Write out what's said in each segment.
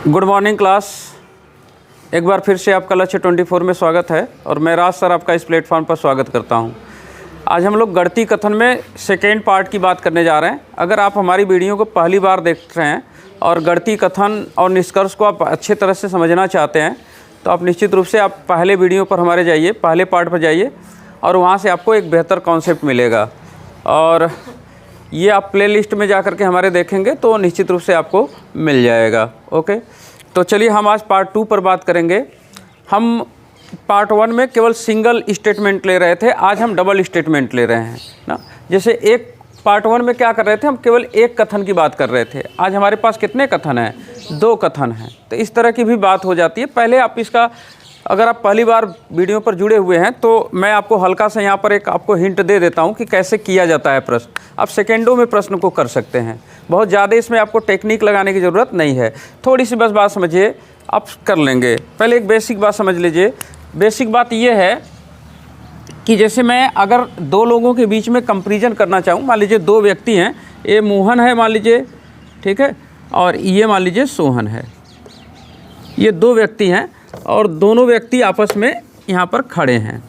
Good morning class. एक बार फिर से आपका लक्ष्य 24 में स्वागत है और मैं राज सर आपका इस प्लेटफॉर्म पर स्वागत करता हूं। आज हम लोग गणितीय कथन में सेकेंड पार्ट की बात करने जा रहे हैं। अगर आप हमारी वीडियो को पहली बार देख रहे हैं और गणितीय कथन और निष्कर्ष को आप अच्छे तरह से समझना चाहते हैं तो आप निश्चित रूप से आप पहले वीडियो पर हमारे जाइए, पहले पार्ट पर जाइए और वहाँ से आपको एक बेहतर कॉन्सेप्ट मिलेगा। और ये आप प्लेलिस्ट में जा कर के हमारे देखेंगे तो निश्चित रूप से आपको मिल जाएगा। ओके, तो चलिए हम आज पार्ट 2 पर बात करेंगे। हम पार्ट 1 में केवल सिंगल स्टेटमेंट ले रहे थे, आज हम डबल स्टेटमेंट ले रहे हैं ना। जैसे एक पार्ट 1 में क्या कर रहे थे, हम केवल एक कथन की बात कर रहे थे। आज हमारे पास कितने कथन हैं? 2 कथन हैं। तो इस तरह की भी बात हो जाती है। पहले आप इसका, अगर आप पहली बार वीडियो पर जुड़े हुए हैं तो मैं आपको हल्का सा यहाँ पर एक आपको हिंट दे देता हूँ कि कैसे किया जाता है प्रश्न। आप सेकेंडों में प्रश्न को कर सकते हैं, बहुत ज़्यादा इसमें आपको टेक्निक लगाने की ज़रूरत नहीं है। थोड़ी सी बस बात समझिए, आप कर लेंगे। पहले एक बेसिक बात समझ लीजिए। बेसिक बात ये है कि जैसे मैं अगर 2 लोगों के बीच में कंपैरिजन करना चाहूँ, मान लीजिए 2 व्यक्ति हैं, ये मोहन है मान लीजिए, ठीक है, और ये मान लीजिए सोहन है। ये 2 व्यक्ति हैं और दोनों व्यक्ति आपस में यहाँ पर खड़े हैं,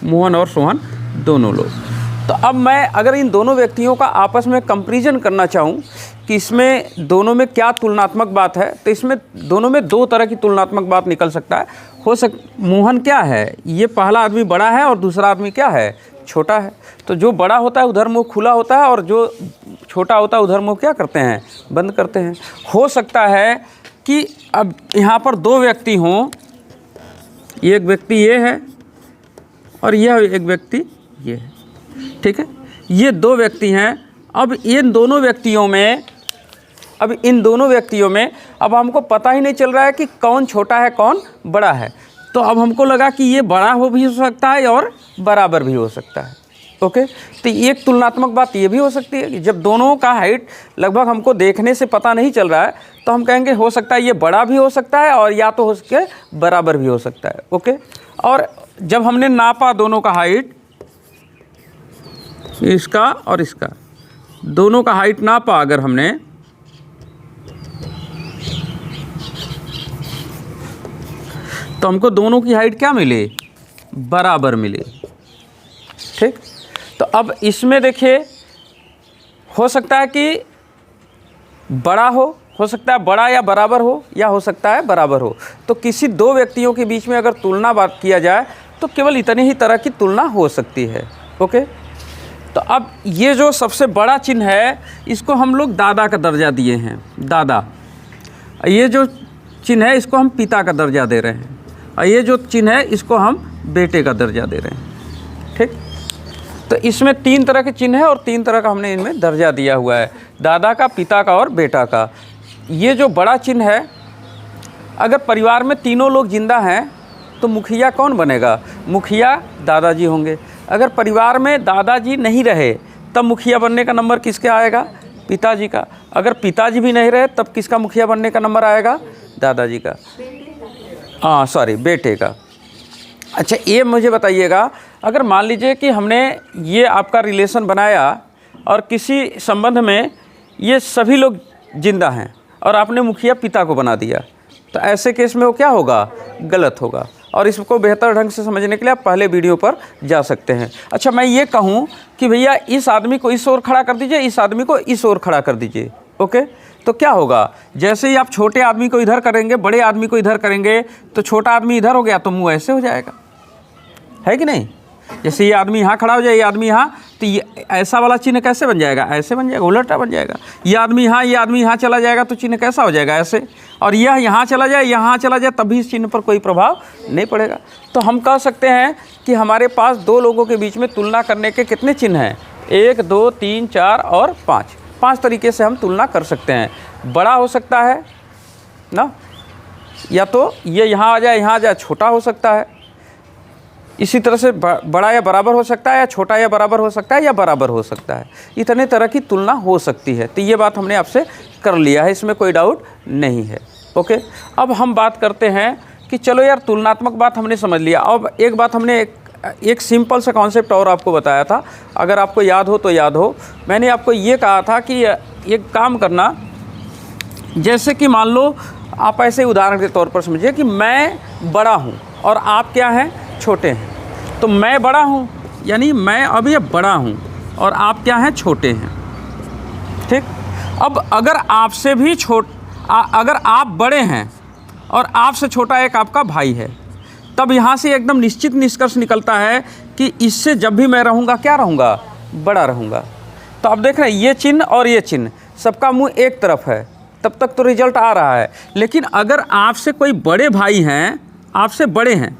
मोहन और सोहन दोनों लोग। तो अब मैं अगर इन दोनों व्यक्तियों का आपस में कंपैरिजन करना चाहूँ कि इसमें दोनों में क्या तुलनात्मक बात है, तो इसमें दोनों में 2 तरह की तुलनात्मक बात निकल सकता है। मोहन क्या है, ये पहला आदमी बड़ा है और दूसरा आदमी क्या है, छोटा है। तो जो बड़ा होता है उधर मुँह खुला होता है और जो छोटा होता है उधर मुँह क्या करते हैं, बंद करते हैं। हो सकता है कि अब यहाँ पर 2 व्यक्ति हों, एक व्यक्ति ये है और यह एक व्यक्ति ये है, ठीक है। ये 2 व्यक्ति हैं। अब इन दोनों व्यक्तियों में अब हमको पता ही नहीं चल रहा है कि कौन छोटा है कौन बड़ा है। तो अब हमको लगा कि ये बड़ा भी हो सकता है और बराबर भी हो सकता है। ओके, तो एक तुलनात्मक बात ये भी हो सकती है कि जब दोनों का हाइट लगभग हमको देखने से पता नहीं चल रहा है तो हम कहेंगे हो सकता है ये बड़ा भी हो सकता है और या तो हो सके बराबर भी हो सकता है। ओके, और जब हमने नापा दोनों का हाइट, इसका और इसका, दोनों का हाइट नापा अगर हमने, तो हमको दोनों की हाइट क्या मिले, बराबर मिले। ठीक, तो अब इसमें देखिए हो सकता है कि बड़ा हो सकता है बड़ा या बराबर हो, या हो सकता है बराबर हो। तो किसी 2 व्यक्तियों के बीच में अगर तुलना बात किया जाए तो केवल इतनी ही तरह की तुलना हो सकती है। ओके, तो अब ये जो सबसे बड़ा चिन्ह है इसको हम लोग दादा का दर्जा दिए हैं, दादा। ये जो चिन्ह है इसको हम पिता का दर्जा दे रहे हैं और ये जो चिन्ह है इसको हम बेटे का दर्जा दे रहे हैं। ठीक, तो इसमें 3 तरह के चिन्ह है और 3 तरह का हमने इनमें दर्जा दिया हुआ है, दादा का, पिता का और बेटा का। ये जो बड़ा चिन्ह है, अगर परिवार में तीनों लोग जिंदा हैं तो मुखिया कौन बनेगा, मुखिया दादाजी होंगे। अगर परिवार में दादाजी नहीं रहे तब मुखिया बनने का नंबर किसका आएगा, पिताजी का। अगर पिताजी भी नहीं रहे तब किसका मुखिया बनने का नंबर आएगा, दादाजी का, बेटे का। अच्छा, ये मुझे बताइएगा, अगर मान लीजिए कि हमने ये आपका रिलेशन बनाया और किसी संबंध में ये सभी लोग जिंदा हैं और आपने मुखिया पिता को बना दिया, तो ऐसे केस में वो क्या होगा, गलत होगा। और इसको बेहतर ढंग से समझने के लिए आप पहले वीडियो पर जा सकते हैं। अच्छा, मैं ये कहूँ कि भैया इस आदमी को इस ओर खड़ा कर दीजिए, इस आदमी को इस ओर खड़ा कर दीजिए। ओके, तो क्या होगा, जैसे ही आप छोटे आदमी को इधर करेंगे, बड़े आदमी को इधर करेंगे, तो छोटा आदमी इधर हो गया तो मुँह ऐसे हो जाएगा, है कि नहीं। जैसे ये आदमी यहाँ खड़ा हो जाए, ये आदमी यहाँ, तो ये ऐसा वाला चिन्ह कैसे बन जाएगा, ऐसे बन जाएगा, उलटा बन जाएगा। ये आदमी यहाँ चला जाएगा तो चिन्ह कैसा हो जाएगा, ऐसे। और यह यहाँ चला जाए तभी इस चिन्ह पर कोई प्रभाव नहीं पड़ेगा। तो हम कह सकते हैं कि हमारे पास 2 लोगों के बीच में तुलना करने के कितने चिन्ह हैं, 1 2 3 4 और 5 तरीके से हम तुलना कर सकते हैं। बड़ा हो सकता है ना, या तो ये यहाँ आ जाए, छोटा हो सकता है। इसी तरह से बड़ा या बराबर हो सकता है, या छोटा या बराबर हो सकता है, या बराबर हो सकता है। इतने तरह की तुलना हो सकती है। तो ये बात हमने आपसे कर लिया है, इसमें कोई डाउट नहीं है। ओके, अब हम बात करते हैं कि चलो यार तुलनात्मक बात हमने समझ लिया। अब एक बात हमने एक सिंपल सा कॉन्सेप्ट और आपको बताया था, अगर आपको याद हो तो याद हो। मैंने आपको ये कहा था कि एक काम करना, जैसे कि मान लो आप ऐसे उदाहरण के तौर पर समझिए कि मैं बड़ा हूँ और आप क्या हैं, छोटे हैं। तो मैं बड़ा हूँ यानी मैं अब ये बड़ा हूँ और आप क्या हैं, छोटे हैं। ठीक। अब अगर आपसे भी अगर आप बड़े हैं और आपसे छोटा एक आपका भाई है, तब यहाँ से एकदम निश्चित निष्कर्ष निकलता है कि इससे जब भी मैं रहूँगा क्या रहूँगा, बड़ा रहूँगा। तो अब देख रहे हैं ये चिन्ह और ये चिन्ह, सबका मुंह एक तरफ है, तब तक तो रिजल्ट आ रहा है। लेकिन अगर आपसे कोई बड़े भाई हैं, आपसे बड़े हैं,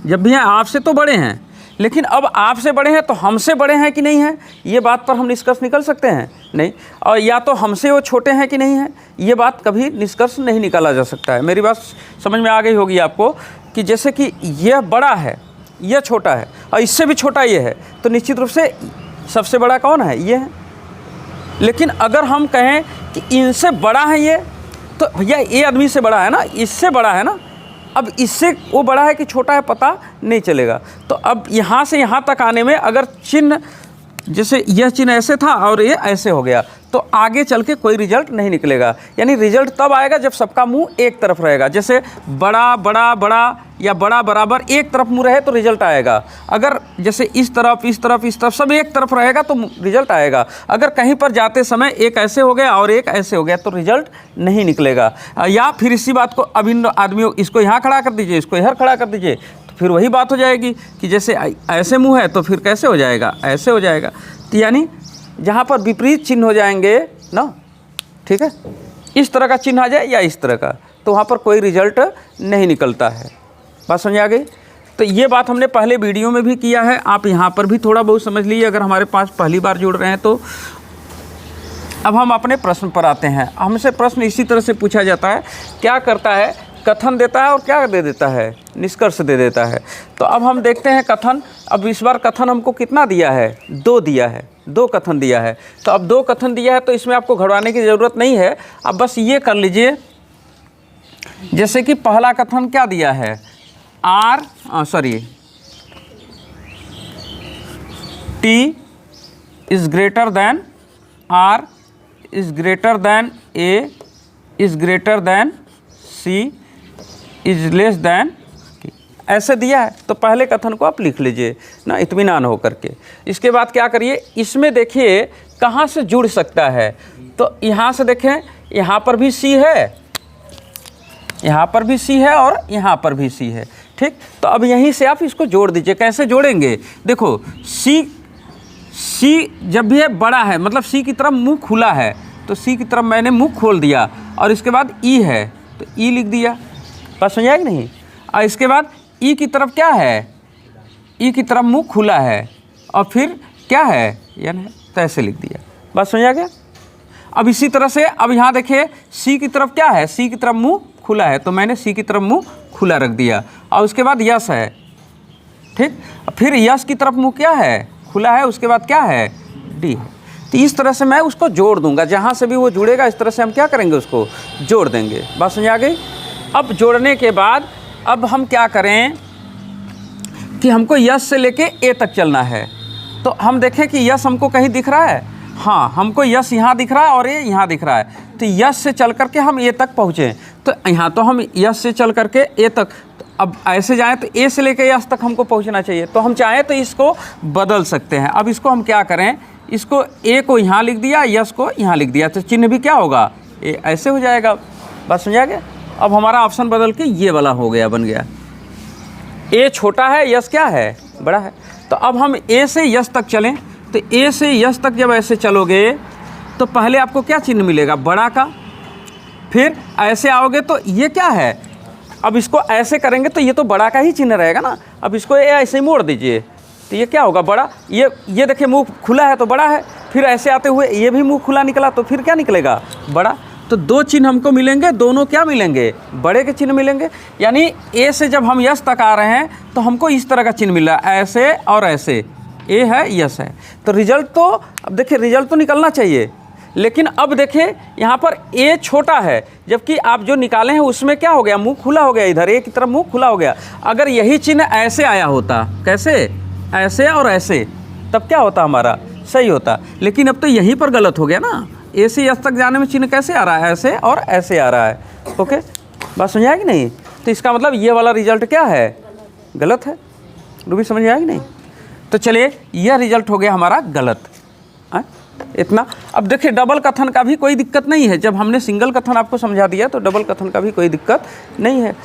जब भी हैं आपसे तो बड़े हैं, लेकिन अब आपसे बड़े हैं तो हमसे बड़े हैं कि नहीं हैं, ये बात पर हम निष्कर्ष निकल सकते हैं नहीं। और या तो हमसे वो छोटे हैं कि नहीं हैं, ये बात कभी निष्कर्ष नहीं निकाला जा सकता है। मेरी बात समझ में आ गई होगी आपको कि जैसे कि यह बड़ा है, यह छोटा है और इससे भी छोटा ये है, तो निश्चित रूप से सबसे बड़ा कौन है, ये है। लेकिन अगर हम कहें कि इनसे बड़ा है ये, तो भैया ये आदमी से बड़ा है ना, इससे बड़ा है ना, अब इससे वो बड़ा है कि छोटा है पता नहीं चलेगा। तो अब यहाँ से यहाँ तक आने में अगर चिन्ह, जैसे यह चिन्ह ऐसे था और ये ऐसे हो गया, तो आगे चल के कोई रिजल्ट नहीं निकलेगा। यानी रिजल्ट तब आएगा जब सबका मुंह एक तरफ रहेगा। जैसे बड़ा बड़ा बड़ा या बड़ा बराबर एक तरफ मुंह रहे तो रिजल्ट आएगा। अगर जैसे इस तरफ इस तरफ इस तरफ सब एक तरफ रहेगा तो रिजल्ट आएगा। अगर कहीं पर जाते समय एक ऐसे हो गया और एक ऐसे हो गया तो रिजल्ट नहीं निकलेगा। या फिर इसी बात को अब इन आदमियों, इसको यहाँ खड़ा कर दीजिए, इसको इधर खड़ा कर दीजिए, तो फिर वही बात हो जाएगी कि जैसे ऐसे मुँह है तो फिर कैसे हो जाएगा, ऐसे हो जाएगा। तो यानी जहाँ पर विपरीत चिन्ह हो जाएंगे ना, ठीक है, इस तरह का चिन्ह आ जाए या इस तरह का, तो वहाँ पर कोई रिजल्ट नहीं निकलता है। बात समझ आ गई। तो ये बात हमने पहले वीडियो में भी किया है, आप यहाँ पर भी थोड़ा बहुत समझ लीजिए अगर हमारे पास पहली बार जुड़ रहे हैं तो। अब हम अपने प्रश्न पर आते हैं। हमसे प्रश्न इसी तरह से पूछा जाता है, क्या करता है, कथन देता है और क्या दे देता है, निष्कर्ष दे देता है। तो अब हम देखते हैं कथन। अब इस बार कथन हमको कितना दिया है, 2 दिया है, 2 कथन दिया है। तो अब 2 कथन दिया है तो इसमें आपको घबराने की ज़रूरत नहीं है। अब बस ये कर लीजिए, जैसे कि पहला कथन क्या दिया है, T is greater than R is greater than A is greater than C is less than, ऐसे दिया है। तो पहले कथन को आप लिख लीजिए ना, इत्मीनान हो करके। इसके बाद क्या करिए, इसमें देखिए कहाँ से जुड़ सकता है। तो यहाँ से देखें, यहाँ पर भी C है, यहाँ पर भी C है और यहाँ पर भी C है। ठीक। तो अब यहीं से आप इसको जोड़ दीजिए। कैसे जोड़ेंगे, देखो C जब भी है बड़ा है, मतलब C की तरफ मुंह खुला है, तो C की तरफ मैंने मुंह खोल दिया और इसके बाद E है तो E लिख दिया। बात समझ आएगी नहीं। और इसके बाद E की तरफ क्या है, E की तरफ मुंह खुला है और फिर क्या है, यानी तो ऐसे लिख दिया। बात समझ आ गया। अब इसी तरह से अब यहाँ देखिए C की तरफ क्या है, C की तरफ मुंह खुला है तो मैंने C की तरफ मुंह खुला रख दिया। और उसके बाद यस है, ठीक। फिर यस की तरफ मुंह क्या है, खुला है, उसके बाद क्या है, डी है। तो इस तरह से मैं उसको जोड़ दूंगा, जहाँ से भी वो जुड़ेगा इस तरह से हम क्या करेंगे, उसको जोड़ देंगे। बात समझ आ गई। अब जोड़ने के बाद अब हम क्या करें कि हमको यस से लेके ए तक चलना है। तो हम देखें कि यस हमको कहीं दिख रहा है, हाँ हमको यस यहाँ दिख रहा है और ये यहाँ दिख रहा है। तो यस से चल करके हम ए तक पहुँचे, तो यहाँ तो हम यस से चल करके ए तक, तो अब ऐसे जाएं तो ए से लेके यस तक हमको पहुँचना चाहिए। तो हम चाहें तो इसको बदल सकते हैं। अब इसको हम क्या करें, इसको ए को यहाँ लिख दिया, यस को यहाँ लिख दिया, तो चिन्ह भी क्या होगा, ए ऐसे हो जाएगा। बात समझा गया। अब हमारा ऑप्शन बदल के ये वाला हो गया, बन गया। ए छोटा है, यस क्या है, बड़ा है। तो अब हम ए से यस तक चलें, तो ए से यस तक जब ऐसे चलोगे तो पहले आपको क्या चिन्ह मिलेगा, बड़ा का। फिर ऐसे आओगे तो ये क्या है, अब इसको ऐसे करेंगे तो ये तो बड़ा का ही चिन्ह रहेगा ना। अब इसको ये ऐसे ही मोड़ दीजिए तो ये क्या होगा, बड़ा। ये देखिए मुंह खुला है तो बड़ा है। फिर ऐसे आते हुए ये भी मुंह खुला निकला तो फिर क्या निकलेगा, बड़ा। तो 2 चिन्ह हमको मिलेंगे, दोनों क्या मिलेंगे, बड़े के चिन्ह मिलेंगे। यानी ए से जब हम यस तक आ रहे हैं तो हमको इस तरह का चिन्ह मिल रहा है, ऐसे और ऐसे, ए है यस है। तो रिजल्ट तो अब देखिए, रिजल्ट तो निकलना चाहिए। लेकिन अब देखिए यहाँ पर ए छोटा है, जबकि आप जो निकाले हैं उसमें क्या हो गया, मुंह खुला हो गया, इधर ए की तरफ मुंह खुला हो गया। अगर यही चिन्ह ऐसे आया होता, कैसे, ऐसे और ऐसे, तब क्या होता, हमारा सही होता। लेकिन अब तो यहीं पर गलत हो गया ना। ए से यस तक जाने में चिन्ह कैसे आ रहा है, ऐसे और ऐसे आ रहा है। ओके, बात समझ आया कि नहीं? तो इसका मतलब ये वाला रिजल्ट क्या है, गलत है। रूबी समझ आया कि नहीं? तो चलिए यह रिजल्ट हो गया हमारा गलत। इतना। अब देखिए डबल कथन का भी कोई दिक्कत नहीं है, जब हमने सिंगल कथन आपको समझा दिया तो डबल कथन का भी कोई दिक्कत नहीं है।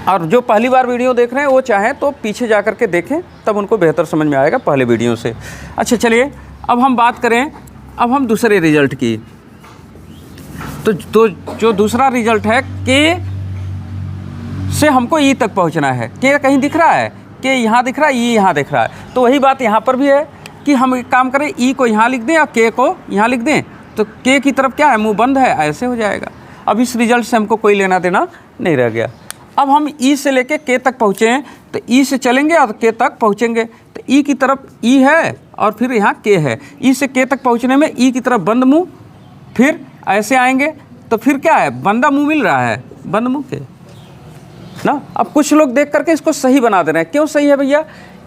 और जो पहली बार वीडियो देख रहे हैं वो चाहें तो पीछे जा कर के देखें, तब उनको बेहतर समझ में आएगा पहले वीडियो से। अच्छा चलिए अब हम बात करें, अब हम दूसरे रिजल्ट की। तो जो दूसरा रिजल्ट है के से हमको ई तक पहुंचना है। के कहीं दिख रहा है, के यहाँ दिख रहा है, ई यहाँ दिख रहा है। तो वही बात यहाँ पर भी है कि हम एक काम करें, ई को यहाँ लिख दें और के को यहाँ लिख दें, तो के की तरफ क्या है, मुंह बंद है, ऐसे हो जाएगा। अब इस रिजल्ट से हमको कोई लेना देना नहीं रह गया। अब हम ई से लेके के तक पहुँचे तो ई से चलेंगे और के तक पहुँचेंगे, तो ई की तरफ ई है और फिर यहाँ के है। ई से के तक पहुँचने में ई की तरफ बंद मुँह, फिर ऐसे आएंगे तो फिर क्या है, बंदा मुँह मिल रहा है, बंद मुँह के ना। अब कुछ लोग देख करके इसको सही बना दे रहे हैं। क्यों सही है भैया?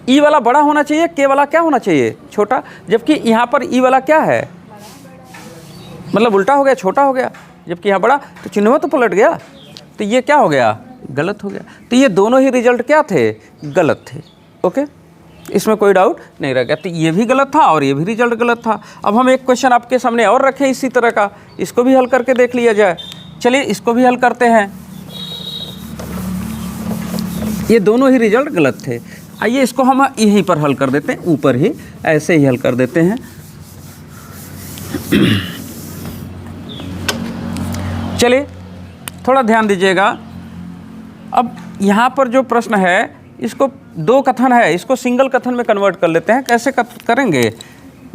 ई वाला बड़ा होना चाहिए, के वाला क्या होना चाहिए, छोटा। जबकि यहाँ पर ई वाला क्या है, मतलब उल्टा हो गया, छोटा हो गया, जबकि यहाँ बड़ा, तो चिन्ह तो पलट गया। तो ये क्या हो गया, गलत हो गया। तो ये दोनों ही रिजल्ट क्या थे, गलत थे। ओके, इसमें कोई डाउट नहीं रह गया। तो ये भी गलत था और ये भी रिजल्ट गलत था। अब हम एक क्वेश्चन आपके सामने और रखें इसी तरह का, इसको भी हल करके देख लिया जाए। चलिए इसको भी हल करते हैं। ये दोनों ही रिजल्ट गलत थे। आइए इसको हम यहीं पर हल कर देते हैं, ऊपर ही ऐसे ही हल कर देते हैं। चलिए थोड़ा ध्यान दीजिएगा। अब यहाँ पर जो प्रश्न है, इसको दो कथन है, इसको सिंगल कथन में कन्वर्ट कर लेते हैं। कैसे करेंगे,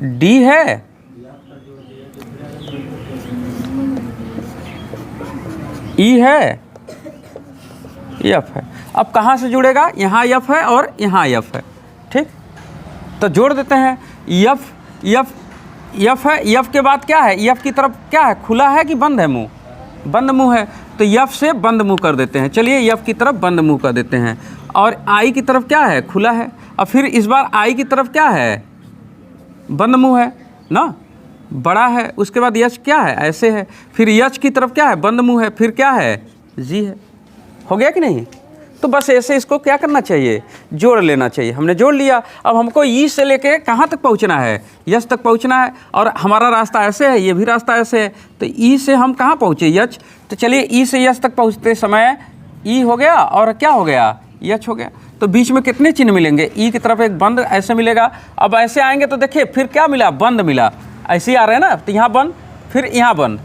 डी है, ई है, एफ है। अब कहाँ से जुड़ेगा, यहाँ एफ है और यहाँ एफ है, ठीक। तो जोड़ देते हैं। एफ एफ एफ है, एफ के बाद क्या है, एफ की तरफ क्या है, खुला है कि बंद है मुंह, बंद मुंह है, तो एफ से बंद मुंह कर देते हैं। चलिए एफ की तरफ बंद मुंह कर देते हैं। और आई की तरफ क्या है, खुला है। और फिर इस बार आई की तरफ क्या है, बंद मुंह है ना, बड़ा है। उसके बाद यच क्या है, ऐसे है। फिर यच की तरफ क्या है, बंद मुंह है। फिर क्या है, जी है। हो गया कि नहीं? तो बस ऐसे इसको क्या करना चाहिए, जोड़ लेना चाहिए। हमने जोड़ लिया। अब हमको ई से लेके कहाँ तक पहुँचना है, यच तक पहुँचना है। और हमारा रास्ता ऐसे है, ये भी रास्ता ऐसे है। तो ई से हम कहाँ पहुँचे, यच। तो चलिए ई से यच तक पहुँचते समय ई हो गया और क्या हो गया, यच हो गया। तो बीच में कितने चिन्ह मिलेंगे, ई की तरफ एक बंद ऐसे मिलेगा। अब ऐसे आएंगे तो देखिए फिर क्या मिला, बंद मिला। ऐसे ही आ रहे हैं ना, तो यहाँ बंद, फिर यहाँ बंद,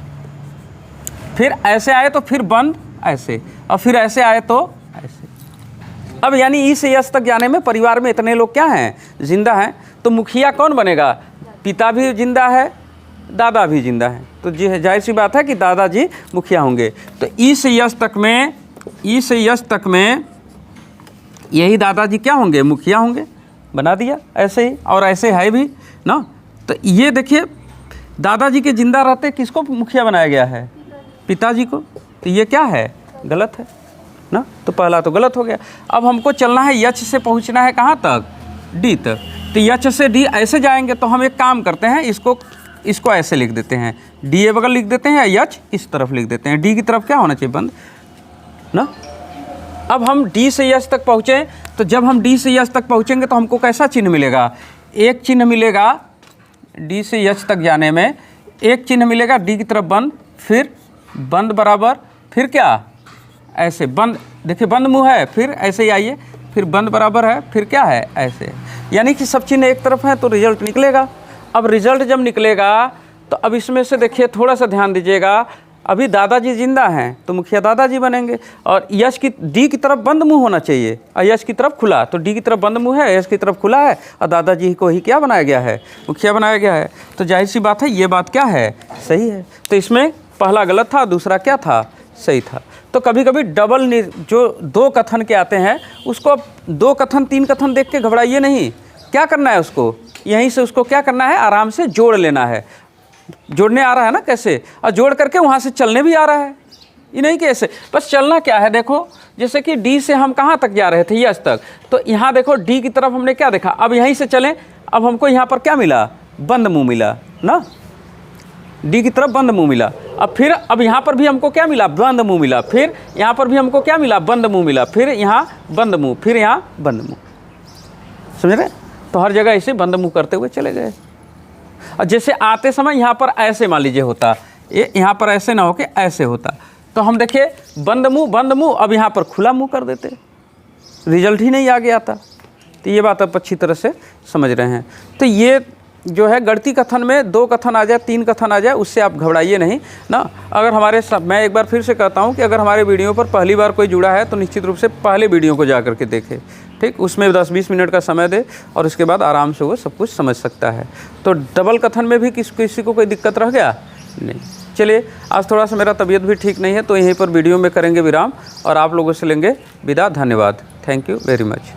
फिर ऐसे आए तो फिर बंद ऐसे, और फिर ऐसे आए तो ऐसे। अब यानी ई से यस तक जाने में परिवार में इतने लोग क्या हैं, जिंदा हैं। तो मुखिया कौन बनेगा, पिता भी जिंदा है, दादा भी जिंदा है। तो जी जाहिर सी बात है कि दादाजी मुखिया होंगे। तो ई से यस तक में, ई से यस तक में यही दादाजी क्या होंगे, मुखिया होंगे। बना दिया ऐसे ही, और ऐसे है भी ना। तो ये देखिए दादाजी के जिंदा रहते किसको मुखिया बनाया गया है, पिताजी को। तो ये क्या है, गलत है ना। तो पहला तो गलत हो गया। अब हमको चलना है, यच से पहुंचना है कहाँ तक, डी तक। तो यच से डी ऐसे जाएंगे। तो हम एक काम करते हैं, इसको ऐसे लिख देते हैं, डी ए बगल लिख देते हैं, यच इस तरफ लिख देते हैं। डी की तरफ क्या होना चाहिए, बंद ना। अब हम डी से यच तक पहुँचे। तो जब हम डी से यच तक पहुँचेंगे तो हमको कैसा चिन्ह मिलेगा, एक चिन्ह मिलेगा डी से यच तक जाने में। एक चिन्ह मिलेगा डी की तरफ बंद, फिर बंद बराबर, फिर क्या ऐसे बंद, देखिए बंद मुंह है, फिर ऐसे ही आइए, फिर बंद बराबर है, फिर क्या है ऐसे। यानी कि सब चिन्ह एक तरफ है तो रिजल्ट निकलेगा। अब रिजल्ट जब निकलेगा तो अब इसमें से देखिए थोड़ा सा ध्यान दीजिएगा। अभी दादाजी जिंदा हैं तो मुखिया दादाजी बनेंगे। और यश की डी की तरफ बंद मुंह होना चाहिए और यश की तरफ खुला। तो डी की तरफ बंद मुंह है, यश की तरफ खुला है, और दादाजी को ही क्या बनाया गया है, मुखिया बनाया गया है। तो जाहिर सी बात है ये बात क्या है, सही है। तो इसमें पहला गलत था, दूसरा क्या था, सही था। तो कभी कभी डबल जो दो कथन के आते हैं उसको दो कथन तीन कथन देख के घबराइए नहीं। क्या करना है उसको, यहीं से उसको क्या करना है, आराम से जोड़ लेना है। जोड़ने आ रहा है ना कैसे, और जोड़ करके वहाँ से चलने भी आ रहा है। ये नहीं कि ऐसे बस चलना क्या है। देखो जैसे कि डी से हम कहाँ तक जा रहे थे, यस तक। तो यहाँ देखो डी की तरफ हमने क्या देखा, अब यहीं से चलें। अब हमको यहाँ पर क्या मिला, बंद मुंह मिला ना। डी की तरफ बंद मुंह मिला। अब यहाँ पर भी हमको क्या मिला, बंद मुंह मिला। फिर यहाँ पर भी हमको क्या मिला, बंद मुंह मिला। फिर यहाँ बंद मुंह, फिर यहाँ बंद मुंह। समझ रहे? तो हर जगह ऐसे बंद मुंह करते हुए चले गए। और जैसे आते समय यहाँ पर ऐसे मान लीजिए होता, ये यहाँ पर ऐसे ना होके ऐसे होता, तो हम देखिए बंद मुंह, अब यहाँ पर खुला मुंह कर देते, रिजल्ट ही नहीं आगे आता। तो ये बात आप अच्छी तरह से समझ रहे हैं। तो ये जो है गणती कथन में 2 कथन आ जाए, 3 कथन आ जाए, उससे आप घबराइए नहीं ना। अगर मैं एक बार फिर से कहता हूँ कि अगर हमारे वीडियो पर पहली बार कोई जुड़ा है तो निश्चित रूप से पहले वीडियो को जा करके देखे, ठीक, उसमें 10-20 मिनट का समय दे और उसके बाद आराम से वो सब कुछ समझ सकता है। तो डबल कथन में भी किसी को कोई दिक्कत रह गया नहीं। चलिए, आज थोड़ा सा मेरा तबीयत भी ठीक नहीं है, तो यहीं पर वीडियो में करेंगे विराम और आप लोगों से लेंगे विदा। धन्यवाद। Thank you very much.